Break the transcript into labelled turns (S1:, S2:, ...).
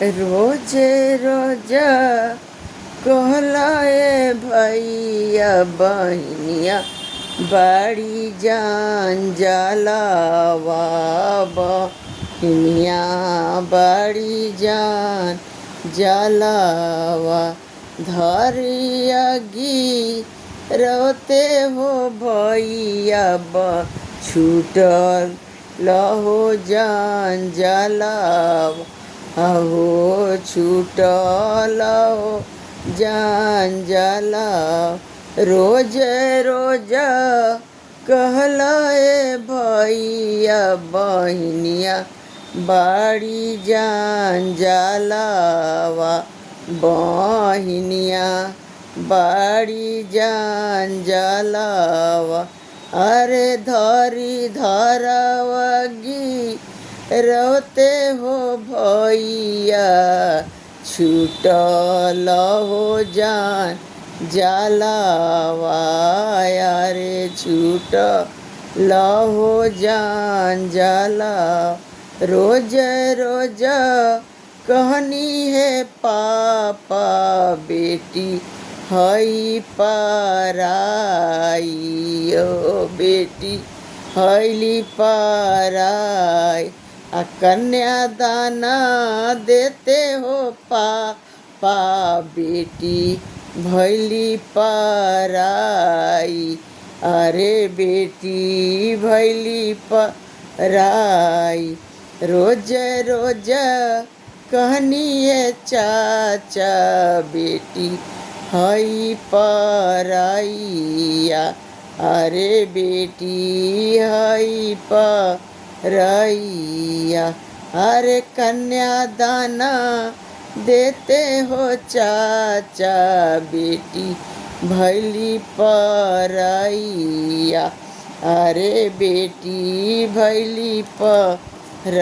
S1: रोजे रोजा कहलाए भैया बहनिया बड़ी जान जलावा बहनिया बड़ी जान जलावा धरियागी रोते हो भैया छूटल लहो जान जलावा अहो छूटल हो जान जला रोज रोज कहलाए भैया बहनिया बड़ी जान जलावा बहनिया बड़ी जान जलावा अरे धरी धरवगी रोते हो भैया छूटल हो जान जलावा रे छूटल हो जान जला रोज रोज कहनी है पापा बेटी हई पराई ओ बेटी हईली पराई आ कन्यादाना देते हो पापा बेटी भैली पराई अरे बेटी भैली पराई रोज रोज कहनी है चाचा बेटी हई पराइया अरे बेटी हई पराइया अरे कन्यादाना देते हो चाचा बेटी भैली पराइया अरे बेटी भैली पराइया।